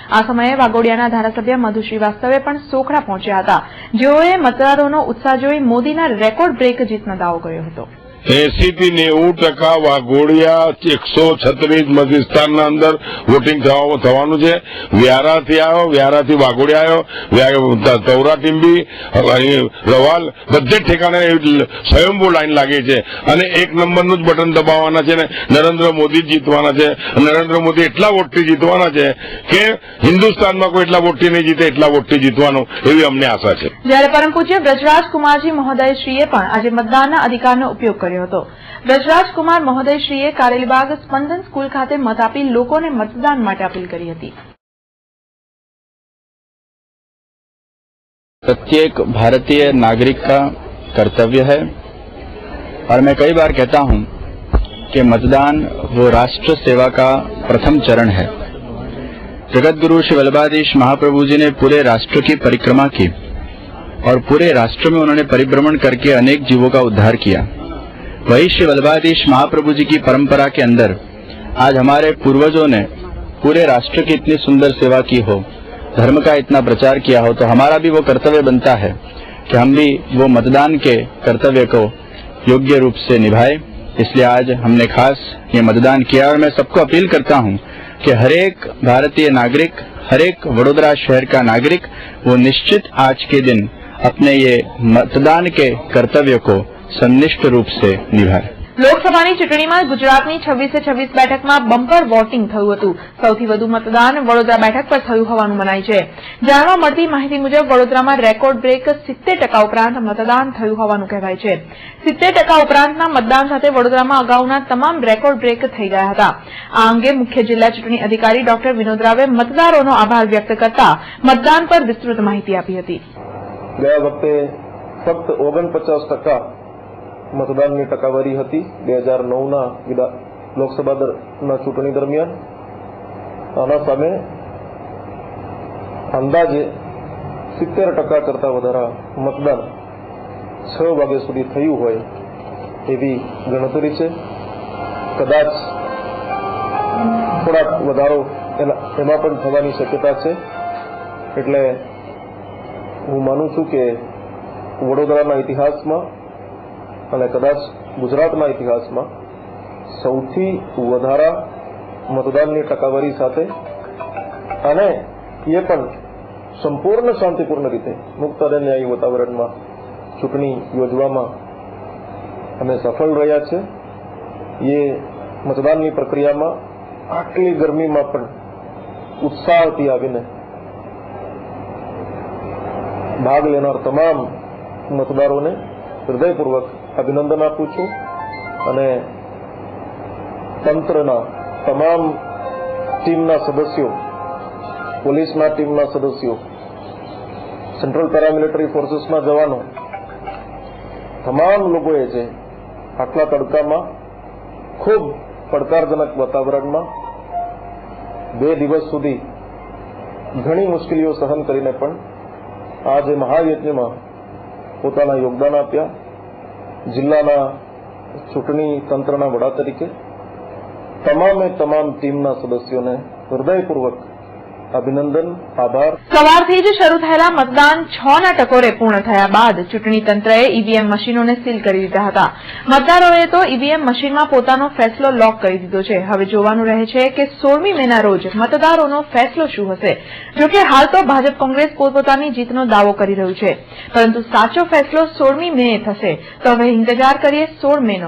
આ સમયે વાઘોડિયાના ધારાસભ્ય મધુ શ્રીવાસ્તવે પણ સોખડા પહોંચ્યા હતા, જેઓએ મતદારોનો ઉત્સાહ જોઈ મોદીના રેકોર્ડ બ્રેક જીતનો દાવો કર્યો હતો। 80 થી 90% વાઘોડિયા 136 મત વિસ્તારના અંદર વોટિંગ થવાનું છે। વ્યારાથી આવ્યો, વ્યારાથી વાઘોડિયા આવ્યો, તૌરા ટીંબી, રવાલ બધે ઠેકાણે સ્વયંભૂ લાઈન લાગી છે અને 1 નંબરનું જ બટન દબાવવાના છે ને નરેન્દ્ર મોદી જીતવાના છે। નરેન્દ્ર મોદી એટલા વોટથી જીતવાના છે કે હિન્દુસ્તાનમાં કોઈ એટલા વોટથી નહીં જીતે, એટલા વોટથી જીતવાનું એવી અમને આશા છે। જ્યારે પરમ પૂજ્ય બ્રજરાજકુમારજી મહોદયશ્રીએ પણ આજે મતદાનના અધિકારનો ઉપયોગ કર્યો હતો। બ્રજરાજકુમાર મહોદયશ્રીએ કારેલીબાગ સ્પંદન સ્કૂલ ખાતે મત આપી લોકોને मतदान માટે અપીલ કરી હતી। प्रत्येक भारतीय नागरिक का कर्तव्य है और मैं कई बार कहता हूं कि मतदान वो राष्ट्र सेवा का प्रथम चरण है। जगत गुरु श्री वल्लभाधीश महाप्रभु जी ने पूरे राष्ट्र की परिक्रमा की और पूरे राष्ट्र में उन्होंने परिभ्रमण करके अनेक जीवों का उद्धार किया। वही श्री वल्लभाधीश महाप्रभु जी की परंपरा के अंदर आज हमारे पूर्वजों ने पूरे राष्ट्र की इतनी सुंदर सेवा की हो, धर्म का इतना प्रचार किया हो, तो हमारा भी वो कर्तव्य बनता है कि हम भी वो मतदान के कर्तव्य को योग्य रूप से निभाए। इसलिए आज हमने खास ये मतदान किया और मैं सबको अपील करता हूं कि हर एक भारतीय नागरिक, हर एक वडोदरा शहर का नागरिक वो निश्चित आज के दिन अपने ये मतदान के कर्तव्य को सन्निष्ठ रूप से निभाए। લોકસભાની ચૂંટણીમાં ગુજરાતની 26 બેઠકમાં બમ્પર વોટિંગ થયું હતું। સૌથી વધુ મતદાન વડોદરા બેઠક પર થયું હોવાનું મનાય છે। જાણવા મળતી માહિતી મુજબ વડોદરામાં રેકોર્ડ બ્રેક 70% ઉપરાંત મતદાન થયું હોવાનું કહેવાય છે। 70% ઉપરાંતના મતદાન સાથે વડોદરામાં અગાઉના તમામ રેકોર્ડ બ્રેક થઈ ગયા હતા। આ અંગે મુખ્ય જિલ્લા ચૂંટણી અધિકારી ડોક્ટર વિનોદ રાવે મતદારોનો આભાર વ્યક્ત કરતા મતદાન પર વિસ્તૃત માહિતી આપી હતી। ગયા વખતે ફક્ત 49% मतदानની ટકાવારી હતી 2009ના લોકસભાના ચૂંટણી દરમિયાન। આના સામે અંદાજે 70% કરતા વધારે મતદાન 6 વાગ્યા સુધી થયું હોય એવી ગણતરી છે। કદાચ થોડાક વધારો એમાં પણ થવાની શક્યતા છે। એટલે હું માનું છું કે વડોદરાના ઇતિહાસમાં અને કદાચ ગુજરાતના ઇતિહાસમાં સૌથી વધારે મતદાનની ટકાવારી સાથે અને એ પણ સંપૂર્ણ શાંતિપૂર્ણ રીતે મુક્ત અને ન્યાયી વાતાવરણમાં ચૂંટણી યોજવામાં અમે સફળ રહ્યા છે। એ મતદાનની પ્રક્રિયામાં આટલી ગરમીમાં પણ ઉત્સાહથી આવીને ભાગ લેનાર તમામ મતદારોને હૃદયપૂર્વક અભિનંદન આપું છું અને તંત્રના તમામ ટીમના સદસ્યો, પોલીસના ટીમના સદસ્યો, સેન્ટ્રલ પેરામિલિટરી ફોર્सेसના જવાનો, તમામ લોકોએ છે આટલા તડકામાં ખૂબ પડકારજનક વાતાવરણમાં 2 દિવસ સુધી ઘણી મુશ્કેલીઓ સહન કરીને પણ આ જે મહાયજ્ઞમાં પોતાના યોગદાન આપ્યા। જિલ્લાના ચૂંટણી તંત્રના વડા તરીકે તમામે તમામ ટીમના સદસ્યોને હૃદયપૂર્વક અભિનંદન, આભાર। સવારથી જ શરૂ થયેલા મતદાન 6ના ટકોરે પૂર્ણ થયા બાદ ચૂંટણી તંત્રએ ઈવીએમ મશીનોને સીલ કરી દીધા હતા। મતદારોએ તો ઈવીએમ મશીનમાં પોતાનો ફેસલો લોક કરી દીધો છે। હવે જોવાનું રહે છે કે 16મી મેના રોજ મતદારોનો ફેસલો શું હશે। જોકે હાલ તો ભાજપ કોંગ્રેસ પોતપોતાની જીતનો દાવો કરી રહ્યું છે, પરંતુ સાચો ફેસલો 16મી મે થશે। તો હવે ઇંતજાર કરીએ 16 મેનો।